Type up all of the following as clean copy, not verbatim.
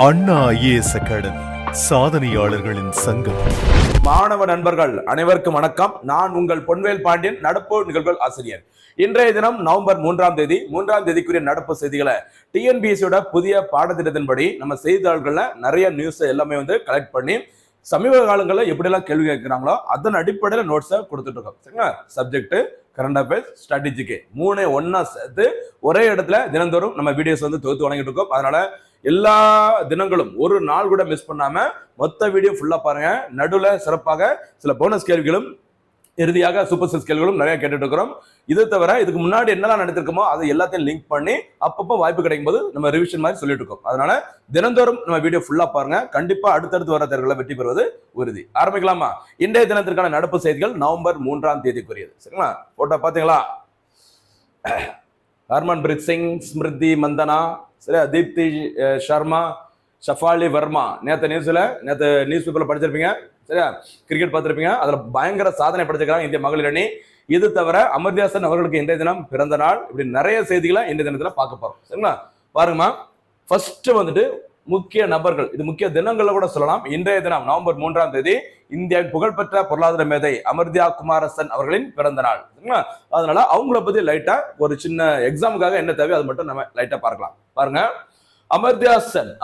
அண்ணா IAS academy சாதனையாளர்களின் சங்கம். மாணவ நண்பர்கள் அனைவருக்கும் வணக்கம். நான் உங்கள் பொன்வேல் பாண்டியன், நடப்பு நிகழ்வுகள் ஆசிரியர். இன்றைய தினம் நவம்பர் 3ஆம் தேதிக்குரிய நடப்பு செய்திகளை டிஎன்பிஎஸ்சியோட புதிய பாடத்திட்டத்தின்படி நம்ம செய்தித்தாள்கள்ல நிறைய நியூஸ் எல்லாமே கலெக்ட் பண்ணி சமீப காலங்களில் எப்படியெல்லாம் கேள்வி கேட்கிறாங்களோ அதன் அடிப்படையில் நோட்ஸை கொடுத்துட்டு இருக்கோம். சரிங்களா? சப்ஜெக்ட், கரண்ட் அஃபேர்ஸ், ஸ்ட்ராட்டஜிக்கு 3 ஒன்னா சேர்த்து ஒரே இடத்துல தினந்தோறும் நம்ம வீடியோஸ் தொகுத்து வழங்கிட்டு இருக்கோம். அதனால எல்லா தினங்களும் ஒரு நாள் கூட மிஸ் பண்ணாம மொத்த வீடியோ ஃபுல்லா பாருங்க. நடுவுல சிறப்பாக சில போனஸ் கேள்விகளும் இறுதியாக சூப்பர் சிக்ஸ் கேள்விகளும் நிறைய கேட்டுட்டு இருக்கிறோம். இது தவிர இதுக்கு முன்னாடி என்னெல்லாம் நடத்திருக்கோமோ அதை எல்லாத்தையும் லிங்க் பண்ணி அப்பப்போ வாய்ப்பு கிடைக்கும் போது நம்ம ரிவிஷன் மாதிரி சொல்லிட்டு இருக்கோம். அதனால தினந்தோறும் நம்ம வீடியோ ஃபுல்லா பாருங்க. கண்டிப்பா அடுத்தடுத்து வர தேர்வுகளை வெற்றி பெறுவது உறுதி. ஆரம்பிக்கலாமா? இன்றைய தினத்திற்கான நடப்பு செய்திகள் நவம்பர் 3ஆம் தேதிக்குரியது. சரிங்களா? போட்டோ பாத்தீங்களா? ஹர்மன்பிரீத் சிங், ஸ்மிருதி மந்தனா, சரியா, தீப்தி சர்மா, ஷஃபாலி வர்மா. நேற்று நியூஸ் பேப்பர்ல படிச்சிருப்பீங்க. சரியா? கிரிக்கெட் பார்த்திருப்பீங்க. அதுல பயங்கர சாதனை படைச்சிருக்காங்க இந்திய மகளிர் அணி. இது தவிர அமர்த்தியா சென் அவர்களுக்கு இன்றைய தினம் பிறந்த நாள். இப்படி நிறைய செய்திகளை இன்றைய தினத்துல பார்க்க போறோம். சரிங்களா? பாருங்கம்மா, ஃபர்ஸ்ட் முக்கிய நபர்கள், இது முக்கிய தினங்கள்ல கூட சொல்லலாம். இன்றைய தினம் நவம்பர் 3ஆம் தேதி இந்தியாவின் புகழ்பெற்ற பொருளாதார மேதை அமர்த்தியா குமாரசன் அவர்களின் பிறந்த நாள். அதனால அவங்கள பத்தி லைட்டா ஒரு சின்ன எக்ஸாமுக்காக என்ன தேவை அது மட்டும் நம்ம லைட்டா பார்க்கலாம். பாருங்க,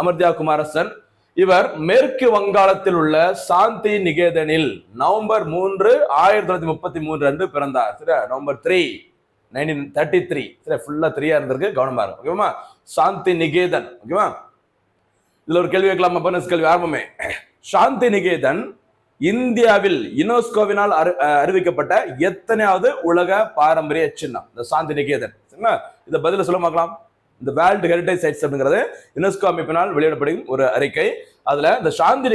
அமர்த்தியா குமாரசன் இவர் மேற்கு வங்காளத்தில் உள்ள சாந்தி நிகேதனில் நவம்பர் 3, 1933 அன்று பிறந்தார். சரியா? நவம்பர் 3, 1933. சரி, ஃபுல்லா 3 இருந்திருக்கு, கவனமா இருக்கும். ஓகேவா? சாந்தி நிகேதன். ஓகேவா? இதுல ஒரு கேள்வி கேட்கலாமா? போனஸ் கேள்வி ஆரம்பமே. சாந்தி நிகேதன் இந்தியாவில் யுனெஸ்கோவினால் அறிவிக்கப்பட்ட எத்தனையாவது உலக பாரம்பரிய சின்னம்? இந்த சாந்தி நிகேதன். இதை பதில சொல்ல பார்க்கலாம். இந்த வேர்ல்டு ஹெரிடேஜ் சைட்ஸ் அப்படிங்கிறது யுனெஸ்கோ அமைப்பினால் வெளியிடப்படும் ஒரு அறிக்கை. அதுல இந்த சாந்தி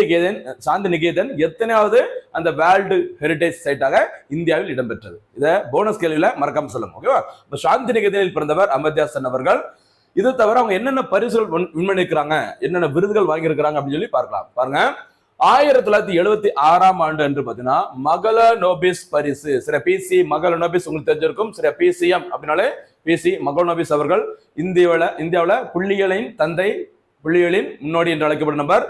நிகேதன் எத்தனையாவது அந்த வேர்ல்டு ஹெரிடேஜ் சைட்டாக இந்தியாவில் இடம்பெற்றது? இதை போனஸ் கேள்வியில மறக்காம சொல்லுங்க. ஓகேவா? இப்ப சாந்தி நிகேதனில் பிறந்தவர் அமர்த்தியா சென் அவர்கள். இது தவிர அவங்க என்னென்ன பரிசுகள் விண்மணிக்கிறாங்க, என்னென்ன விருதுகள் வாங்கியிருக்கிறாங்க அப்படின்னு சொல்லி பார்க்கலாம். பாருங்க, 1976ஆம் ஆண்டு என்று பாத்தீங்கன்னா மகள நோபிஸ் பரிசு. சரி, பிசி மகள நோபிஸ் உங்களுக்கு தெரிஞ்சிருக்கும். சரி, பிசிஎம் அப்படின்னாலே பிசி மகள நோபிஸ் அவர்கள் இந்தியாவில் புள்ளியியலின் தந்தை, புள்ளியியலின் முன்னோடி என்று அழைக்கப்படும் நபர்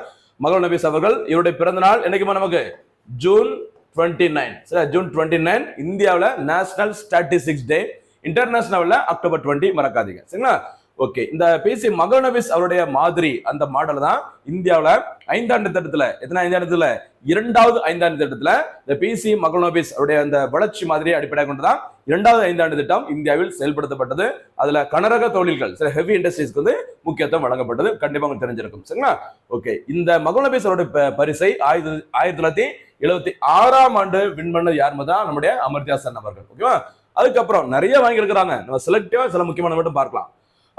மகள நோபிஸ் அவர்கள். இவருடைய பிறந்த நாள் என்னைக்குமா? நமக்கு ஜூன் 29. சரி, ஜூன் 29 இந்தியாவில் நேஷனல் ஸ்டாட்டிஸ்டிக்ஸ் டே. இன்டர்நேஷனல்ல அக்டோபர் 20, மறக்காதீங்க. சரிங்களா? ஓகே, இந்த பிசி மகள நோபிஸ் அவருடைய மாதிரி அந்த மாடல் தான் இந்தியாவில் 5ஆண்டு திட்டத்துல, எத்தனை 5ஆண்டு திட்டத்துல? 2வது 5ஆண்டு திட்டத்துல இந்த பிசி மகள நோபிஸ் அவருடைய அந்த வளர்ச்சி மாதிரியை அடிப்படையாக கொண்டுதான் 2வது 5ஆண்டு திட்டம் இந்தியாவில் செயல்படுத்தப்பட்டது. அதுல கனரக தொழில்கள், சில ஹெவி இண்டஸ்ட்ரீஸ்க்கு முக்கியத்துவம் வழங்கப்பட்டது. கண்டிப்பா உங்களுக்கு தெரிஞ்சிருக்கும். சரிங்களா? ஓகே, இந்த மகள நோபிஸ் அவருடைய பரிசை 1976ஆம் ஆண்டு வின் பண்ணது யார்? தான் நம்முடைய அமர்த்தியா சென் அவர்கள். ஓகேவா? அதுக்கப்புறம் நிறைய வாங்கி இருக்கிறாங்க. நம்ம செலக்டிவா சில முக்கியமான மட்டும் பார்க்கலாம்.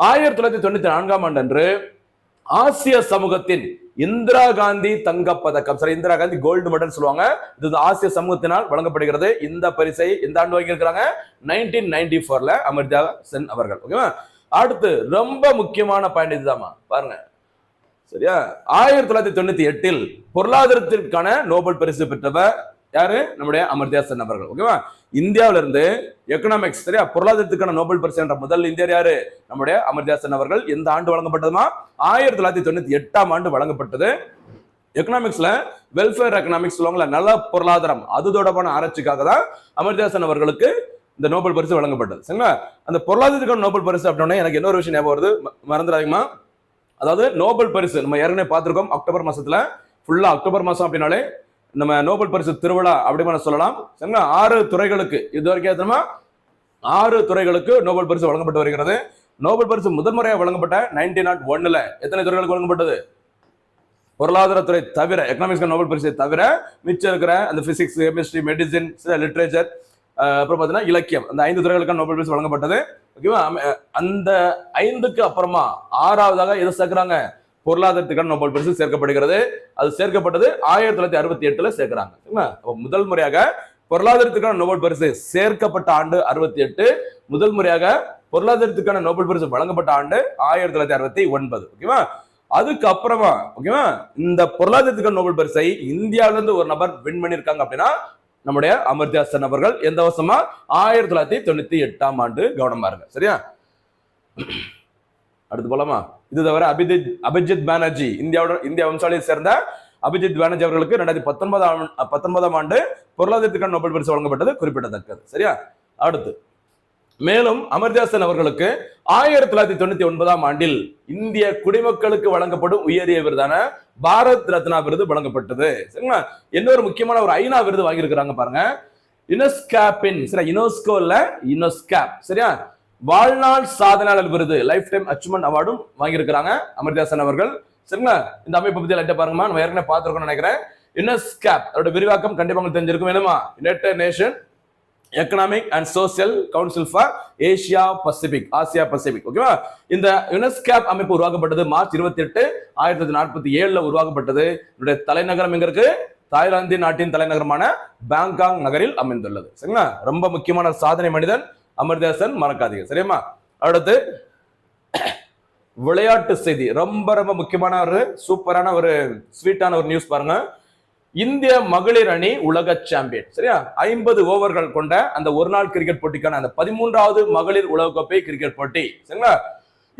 1994ஆம் ஆண்டு அன்று ஆசிய சமூகத்தின் இந்திரா காந்தி தங்கப்பதக்கம், சரி, இந்திரா காந்தி கோல்டு மெடல் சொல்லுவாங்க, இது ஆசிய சமூகத்தினால் வழங்கப்படுகிறது. இந்த பரிசை இந்த ஆண்டு வாங்கியிருக்கிறாங்க 1994ல அமர்த்தியா சென் அவர்கள். ஓகேவா? அடுத்து ரொம்ப முக்கியமான பாயிண்ட் இதுதாமா, பாருங்க. சரியா? 1998இல் பொருளாதாரத்திற்கான நோபல் பரிசு பெற்றவர் யாரு? நம்முடைய அமர்த்தியா சென் அவர்கள். ஓகேவா? இந்தியாவில இருந்து எக்கனாமிக்ஸ், சரியா, பொருளாதாரத்துக்கான நோபல் பரிசு என்ற முதல் இந்தியர் யாரு? நம்முடைய அமர்த்தியா சென் அவர்கள். எந்த ஆண்டு வழங்கப்பட்டதுமா? 1998ஆம் ஆண்டு வழங்கப்பட்டது. எக்கனாமிக்ஸ்ல வெல்ஃபேர் எக்கனாமிக்ஸ் சொல்லுவாங்கல்ல, நல்ல பொருளாதாரம், அது தொடர்பான ஆராய்ச்சிக்காக தான் அமர்த்தியா சென் அவர்களுக்கு இந்த நோபல் பரிசு வழங்கப்பட்டது. சரிங்களா? அந்த பொருளாதாரத்துக்கான நோபல் பரிசு அப்படின்னா எனக்கு இன்னொரு விஷயம் ஞாபகம் வருது, மறந்துடாதீங்கம்மா. அதாவது நோபல் பரிசு நம்ம ஏற்கனவே பார்த்திருக்கோம். அக்டோபர் மாசத்துல ஃபுல்லா, அக்டோபர் மாசம் அப்படின்னாலே நம்ம நோபல் பரிசு திருவிழா அப்படின்னு சொல்லலாம். 6 துறைகளுக்கு இது வரைக்கும் 6 துறைகளுக்கு நோபல் பரிசு வழங்கப்பட்டு வருகிறது. நோபல் பரிசு முதல் முறையாக வழங்கப்பட்ட 1901ல எத்தனை துறைகளுக்கு வழங்கப்பட்டது? பொருளாதாரத்துறை தவிர, எக்கனாமிக்ஸ் நோபல் பரிசை தவிர மிச்சம் இருக்கிற அந்த பிசிக்ஸ், கெமிஸ்ட்ரி, மெடிசின், லிட்ரேச்சர், அப்புறம் பார்த்தீங்கன்னா இலக்கியம், அந்த 5 துறைகளுக்கு நோபல் பரிசு வழங்கப்பட்டது. ஓகேவா? அந்த 5க்கு அப்புறமா 6வதாக எது சேர்க்கிறாங்க? பொருளாதாரத்துக்கான நோபல் பரிசு சேர்க்கப்படுகிறது. அது சேர்க்கப்பட்டது 1968ல சேர்க்கிறாங்க. முதல் முறையாக பொருளாதாரத்துக்கான நோபல் பரிசு சேர்க்கப்பட்ட ஆண்டு 68. முதல் முறையாக பொருளாதாரத்துக்கான நோபல் பரிசு வழங்கப்பட்ட ஆண்டு 1969. ஓகேவா? அதுக்கப்புறமா, ஓகேவா, இந்த பொருளாதாரத்துக்கான நோபல் பரிசை இந்தியாவில இருந்து ஒரு நபர் வின் பண்ணிருக்காங்க அப்படின்னா நம்முடைய அமர்த்தியா சென் அவர்கள். எந்த வருஷமா? 1998ஆம் ஆண்டு. கவனமா இருங்க. சரியா? அடுத்து போலாமா? இது தவிர அபிஜித் பானர்ஜி, இந்திய வம்சாவளியை சேர்ந்த அபிஜித் பானர்ஜி அவர்களுக்கு 2019ஆம் ஆண்டு பொருளாதாரத்துக்கான நோபல் பரிசு வழங்கப்பட்டது குறிப்பிடத்தக்கது. சரியா? அடுத்து மேலும் அமர்த்தியா சென் அவர்களுக்கு 1999ஆம் ஆண்டில் இந்திய குடிமக்களுக்கு வழங்கப்படும் உயரிய விருதான பாரத் ரத்னா விருது வழங்கப்பட்டது. சரிங்களா? இன்னொரு முக்கியமான ஒரு ஐநா விருது வாங்கியிருக்கிறாங்க பாருங்க. யுனெஸ்கேப்பின், சரி, யுனெஸ்கோல யுனெஸ்கேப், சரியா, வாழ்நாள் சாதனையாளர் விருது, லைஃப் டைம் அச்சீவ்மெண்ட் அவார்டும் வாங்கியிருக்கிறாங்க அமர்த்தியா சென் அவர்கள். சரிங்களா? இந்த அமைப்பை பத்தி லைட்டா பாருங்கம்மா, நம்ம ஏற்கனவே பார்த்திருக்கோம்னு நினைக்கிறேன். யுனெஸ்கேப் அதோட விரிவாக்கம் கண்டிப்பா உங்களுக்கு தெரிஞ்சிருக்கும். வேணுமா? United Nation Economic and Social Council for Asia Pacific, Asia Pacific. ஓகேவா? இந்த யுனெஸ்கேப் அமைப்பு உருவாக்கப்பட்டது மார்ச் 28, 1947 உருவாக்கப்பட்டது. இதனுடைய தலைநகரம் எங்க இருக்கு? தாய்லாந்து நாட்டின் தலைநகரமான பாங்காங் நகரில் அமைந்துள்ளது. சரிங்களா? ரொம்ப முக்கியமான சாதனை மனிதன் அமர்த்தியா சென், மறக்காதீங்க. சரியா? அடுத்து விளையாட்டு செய்தி, ரொம்ப ரொம்ப முக்கியமான ஒரு சூப்பரான ஒரு ஸ்வீட்டான ஒரு நியூஸ் பாருங்க. இந்திய மகளிர் அணி உலக சாம்பியன். சரியா? 50 ஓவர்கள் கொண்ட அந்த ஒரு நாள் கிரிக்கெட் போட்டிக்கான அந்த 13வது மகளிர் உலகக்கோப்பை கிரிக்கெட் போட்டி, சரிங்களா,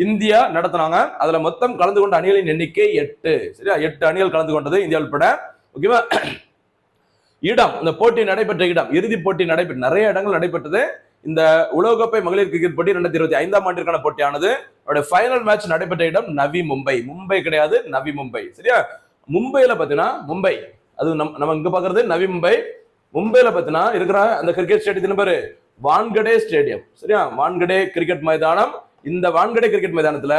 இந்தியா நடத்தினாங்க. அதுல மொத்தம் கலந்து கொண்ட அணிகளின் எண்ணிக்கை 8. சரியா? 8 அணிகள் கலந்து கொண்டது இந்தியா உட்பட. ஓகேவா? இடம், இந்த போட்டி நடைபெற்ற இடம், இறுதி போட்டி நடைபெற்ற நிறைய இடங்கள் நடைபெற்றது. இந்த உலகக்கோப்பை மகளிர் கிரிக்கெட் போட்டி 2025ஆம் ஆண்டிற்கான போட்டியானது அவருடைய ஃபைனல் மேட்ச் நடைபெற்ற இடம் நவி மும்பை. மும்பை கிடையாது, நவி மும்பை. சரியா? மும்பையில பாத்தீங்கன்னா, மும்பை அது நம்ம இங்க பாக்குறது நவி மும்பை. மும்பையில பாத்தீங்கன்னா இருக்கிற அந்த கிரிக்கெட் ஸ்டேடியத்தின் பேரு வான்கடே ஸ்டேடியம். சரியா? வான்கடே கிரிக்கெட் மைதானம். இந்த வான்கடே கிரிக்கெட் மைதானத்துல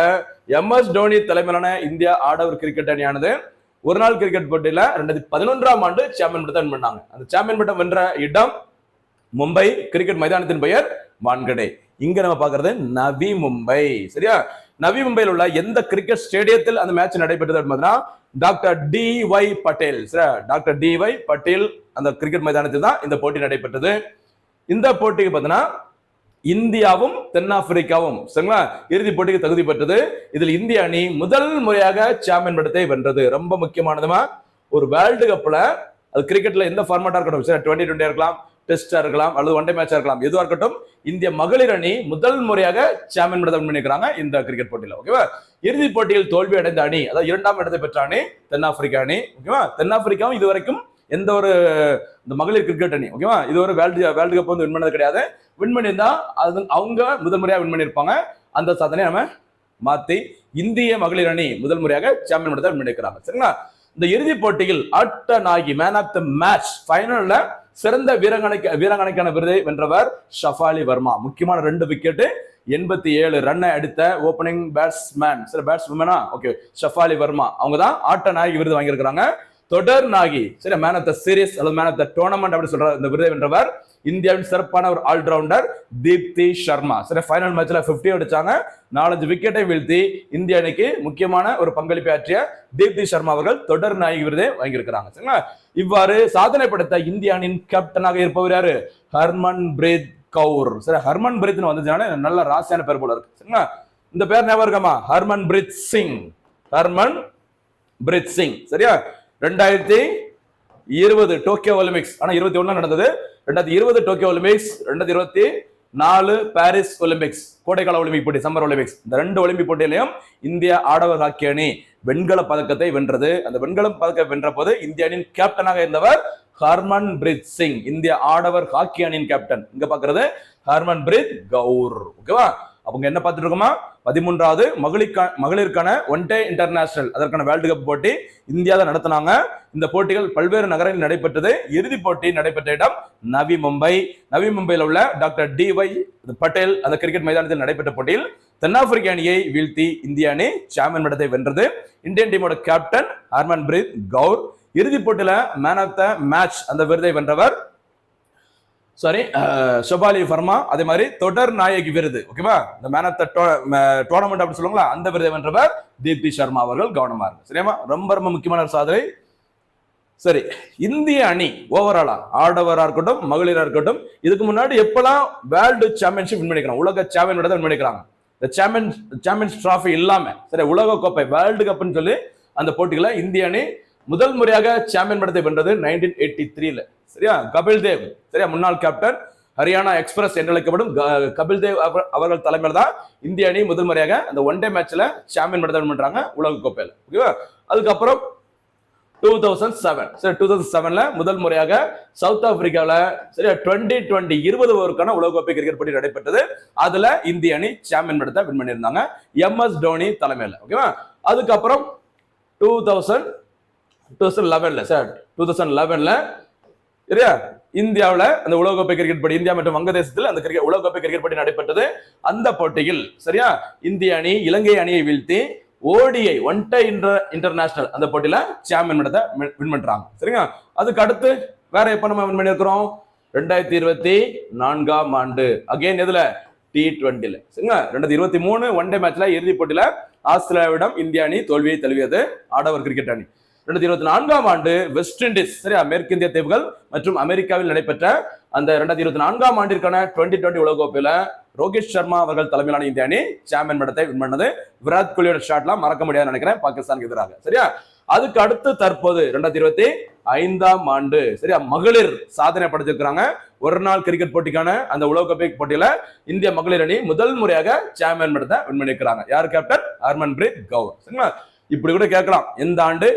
MS தோனி தலைமையிலான இந்தியா ஆடவர் கிரிக்கெட் அணியானது ஒரு நாள் கிரிக்கெட் போட்டியில 2011ஆம் ஆண்டு சாம்பியன் பட்டம் வென்றாங்க. அந்த சாம்பியன் பட்டம் வென்ற இடம் மும்பை, கிரிக்கெட் மைதானத்தின் பெயர் வான்கடே. இங்க நம்ம பாக்குறது நவி மும்பை. சரியா? நவி மும்பையில் உள்ள எந்த கிரிக்கெட் ஸ்டேடியத்தில் அந்த மேட்ச் நடைபெற்றது அப்படின்னா doctor DY Patel, doctor DY Patel அந்த கிரிக்கெட் மைதானத்தில் தான் இந்த போட்டி நடைபெற்றது. இந்த போட்டிக்கு பார்த்தீங்கன்னா இந்தியாவும் தென்னாப்பிரிக்காவும், சரிங்களா, இறுதி போட்டிக்கு தகுதி பெற்றது. இதில் இந்திய அணி முதல் முறையாக சாம்பியன் பட்டத்தை வென்றது. ரொம்ப முக்கியமானதுமா, ஒரு வேர்ல்டு கப்ல அது கிரிக்கெட்ல எந்த ஃபார்மேட்டா இருக்கட்டும், சரி, 2020 இருக்கலாம், டெஸ்டா இருக்கலாம், அல்லது ஒன் டே மேட்சா இருக்கலாம், எதுவா இருக்கட்டும், இந்திய மகளிர் அணி முதல் முறையாக சாம்பியன் பட்டத்தை பண்ணிக்கிறாங்க இந்த கிரிக்கெட் போட்டியில. ஓகேவா? இறுதி போட்டியில் தோல்வி அடைந்த அணி, அதாவது 2ஆம் இடத்தை பெற்ற அணி தென்னாப்பிரிக்கா அணி. ஓகேவா? தென்னாப்பிரிக்காவும் இதுவரைக்கும் எந்த ஒரு இந்த மகளிர் கிரிக்கெட் அணி, ஓகேவா, இது ஒரு வேர்ல்டு கப் வந்து வின் பண்ணது கிடையாது. வின் பண்ணியிருந்தா அது அவங்க முதல் முறையாக வின் பண்ணியிருப்பாங்க. அந்த சாதனை நம்ம மாத்தி இந்திய மகளிர் அணி முதல் முறையாக சாம்பியன் பட்டத்தை வின் பண்ணிக்கிறாங்க. சரிங்களா? இந்த இறுதி போட்டியில் ஆட்ட நாயகி, மேன் ஆஃப் த மேட்ச், ஃபைனல்ல சிறந்த வீராங்கனைக்கான விருதை வென்றவர் ஷஃபாலி வர்மா. முக்கியமான 2 விக்கெட் 87 ரன்னை அடித்த ஓபனிங் பேட்ஸ்மேன், சரி, பேட்ஸ்மேனா, ஓகே, ஷஃபாலி வர்மா. அவங்க தான் ஆட்ட நாயகி விருது வாங்கியிருக்கிறாங்க. தொடர் நாயகி, சரி, மேன் ஆஃப் த சீரிஸ் அல்லது மேன் ஆஃப் த டோர்னமெண்ட் அப்படி சொல்ற இந்த விருதை வென்றவர் இந்தியாவின் சிறப்பான ஒரு ஆல்ரவுண்டர் தீப்தி சர்மா. சரி, ஃபைனல் மேட்ச்ல 50 அடிச்சாங்க, 4 விக்கெட்டை வீழ்த்தி இந்திய அணிக்கு முக்கியமான ஒரு பங்களிப்பை ஆற்றிய தீப்தி சர்மா அவர்கள் தொடர் நாயகி விருதை வாங்கியிருக்கிறாங்க. சரிங்களா? இவ்வாறு சாதனை படைத்த இந்திய அணியின் கேப்டனாக இருப்பவர் யாரு? ஹர்மன் பிரீத் கவுர். சரி, ஹர்மன் பிரீத் வந்துச்சுனால நல்ல ராசியான பேர் போல இருக்கு. சரிங்களா? இந்த பேர் ஞாபகம் இருக்கமா? ஹர்மன் பிரீத் சிங். ஹர்மன் பிரீத் சிங். சரியா? 2020 டோக்கியோ ஒலிம்பிக்ஸ், ஆனா 21 நடந்தது. 2020 டோக்கியோ ஒலிம்பிக்ஸ், 2024 பாரிஸ் ஒலிம்பிக்ஸ், கோடைக்கால ஒலிம்பிக் போட்டி, சம்மர் ஒலிம்பிக்ஸ், இந்த 2 ஒலிம்பிக் போட்டியிலையும் இந்திய ஆடவர் ஹாக்கி அணி வெண்கல பதக்கத்தை வென்றது. அந்த வெண்கல பதக்கம் வென்ற போது இந்திய அணியின் கேப்டனாக இருந்தவர் ஹர்மன் பிரீத் சிங், இந்திய ஆடவர் ஹாக்கி அணியின் கேப்டன். இங்க பாக்குறது ஹர்மன் பிரீத் கவுர். ஓகேவா? அவங்க என்ன பார்த்துட்டு இருக்கோமா? 13வது மகளிருக்கான ஒன் டே இன்டர்நேஷனல், அதற்கான வேர்ல்டு கப் போட்டி இந்தியாவில் நடத்தினாங்க. இந்த போட்டிகள் பல்வேறு நகரங்களில் நடைபெற்றது. இறுதி போட்டி நடைபெற்ற இடம் நவி மும்பை. நவி மும்பையில் உள்ள டாக்டர் DY பட்டேல் அந்த கிரிக்கெட் மைதானத்தில் நடைபெற்ற போட்டியில் தென்னாப்பிரிக்க அணியை வீழ்த்தி இந்திய அணி சாம்பியன் பட்டத்தை வென்றது. இந்தியன் டீமோட கேப்டன் ஹர்மன் பிரீத் கவுர். இறுதி போட்டியில மேன் ஆஃப் த மேட்ச் அந்த விருதை வென்றவர் ஷஃபாலி வர்மா. அதே மாதிரி தொடர் நாயகி விருது, ஓகேவா, இந்த மேன் ஆஃப் த டோர்னமெண்ட் அப்படி சொல்லுவாங்களா, அந்த விருதை வென்றவர் தீப்தி சர்மா அவர்கள். கவனமா இருக்கு. சரியா? ரொம்ப ரொம்ப முக்கியமான ஒரு சாதனை. சரி, இந்திய அணி ஓவராலா ஆடவரா இருக்கட்டும் மகளிரா இருக்கட்டும் இதுக்கு முன்னாடி எப்பெல்லாம் வேர்ல்டு சாம்பியன்ஷிப் வின் பண்ணிக்கிறாங்க, உலக சாம்பியன் வின் பண்ணிக்கிறாங்க, இந்த சாம்பியன்ஸ் டிராஃபி இல்லாம, சரி, உலக கோப்பை வேர்ல்டு கப்னு சொல்லி அந்த போட்டிகளை இந்திய அணி முதல் முறையாக சாம்பியன் பட்டத்தை வென்றது 1983ல. சரியா? கபில் தேவ், சரியா, முன்னாள் கேப்டன், ஹரியானா எக்ஸ்பிரஸ் என்று அழைக்கப்படும் கபில் தேவ் அவர்கள் தலைமையில் தான் இந்திய அணி முதல் முறையாக அந்த ஒன் டே மேட்ச்ல சாம்பியன் பட்டத்தை வின் பண்றாங்க உலக கோப்பையில. ஓகேவா? அதுக்கப்புறம் 2007ல முதல் முறையாக சவுத் ஆப்பிரிக்காவில் சரியா 2020 ஓவருக்கான உலகக்கோப்பை கிரிக்கெட் போட்டி நடைபெற்றது. அதுல இந்திய அணி சாம்பியன் பட்டத்தை வின் பண்ணியிருந்தாங்க MS தோனி தலைமையில. ஓகேவா? அதுக்கப்புறம் 2011ல சரியா இந்தியாவில் அந்த உலகக்கோப்பை கிரிக்கெட் போட்டி, இந்தியா மற்றும் வங்கதேசத்தில் அந்த உலகக்கோப்பை கிரிக்கெட் போட்டி நடைபெற்றது. அந்த போட்டியில் சரியா இந்திய அணி இலங்கை அணியை வீழ்த்தி ODI ஒன் டே இன்டர்நேஷனல் அந்த போட்டியில சாம்பியன் பட்டத்தை வின் பண்றாங்க. சரிங்களா? அதுக்கு அடுத்து வேற எப்ப நம்ம வின் பண்ணியிருக்கிறோம்? 2024ஆம் ஆண்டு அகைன் எதுல? T20ல. சரிங்களா? 2023 ஒன் டே மேட்ச்ல இறுதி போட்டியில ஆஸ்திரேலியாவிடம் இந்திய அணி தோல்வியை தழுவியது ஆடவர் கிரிக்கெட் அணி. 2024ஆம் ஆண்டு வெஸ்ட் இண்டீஸ் சரியா மேற்கிந்திய தீவுகள் மற்றும் அமெரிக்காவில் நடைபெற்ற அந்த 2024ஆம் ஆண்டிற்கான 2020 உலகக்கோப்பையில ரோஹித் சர்மா அவர்கள் தலைமையிலான இந்திய அணி சாம்பியன் பட்டத்தை வின் பண்ணது. விராட் கோலியோட ஷாட்லாம் மறக்க முடியாதுன்னு நினைக்கிறேன் பாகிஸ்தானுக்கு எதிராக. சரியா? அதுக்கு அடுத்து தற்போது 2025ஆம் ஆண்டு சரியா மகளிர் சாதனை படைச்சிருக்கிறாங்க. ஒரு நாள் கிரிக்கெட் போட்டிக்கான அந்த உலகக்கோப்பை போட்டியில இந்திய மகளிர் அணி முதல் முறையாக சாம்பியன் பட்டத்தை வின் பண்ணிருக்கிறாங்க. யார் கேப்டன்? ஹர்மன்பிரீத் கௌர். சரிங்களா? இப்படி கூட கேட்கலாம், எந்த ஆண்டு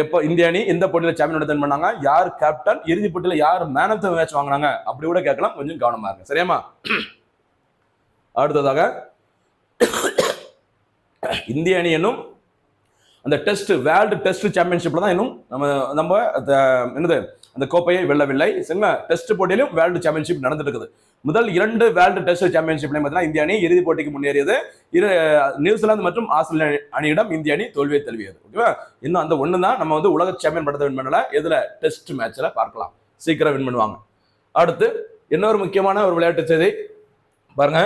எப்போ இந்திய அணி எந்த போட்டியில சாம்பியன் பட்டத்தை வின் பண்ணாங்க, யார் கேப்டன், இறுதி போட்டியில யார் மேன் ஆஃப் தி மேட்ச் வாங்கினாங்க, அப்படி கூட கேட்கலாம். கொஞ்சம் கவனமா இருங்க. சரியாமா? அடுத்ததாக இந்திய அணி என்னும் அந்த டெஸ்ட் வேர்ல்டு டெஸ்ட் சாம்பியன்ஷிப்ல தான் இன்னும் நம்ம என்னது அந்த கோப்பையை வெல்லவில்லை. சரிங்களா? டெஸ்ட் போட்டியிலும் வேர்ல்டு சாம்பியன்ஷிப் நடந்துட்டு இருக்குது. முதல் 2 வேர்ல்டு டெஸ்ட் சாம்பியன்ஷிப்லையும் பார்த்தீங்கன்னா இந்திய அணி இறுதி போட்டிக்கு முன்னேறியது. நியூசிலாந்து மற்றும் ஆஸ்திரேலியா அணியிடம் இந்திய அணி தோல்வியை தழுவியது. ஓகேவா? இன்னும் அந்த ஒண்ணு தான் நம்ம உலக சாம்பியன் பட்டத்தை வின் பண்ணல. எதுல? டெஸ்ட் மேட்ச்ல பார்க்கலாம். சீக்கிரம் வின் பண்ணுவாங்க. அடுத்து இன்னொரு முக்கியமான ஒரு விளையாட்டு செய்தி பாருங்க.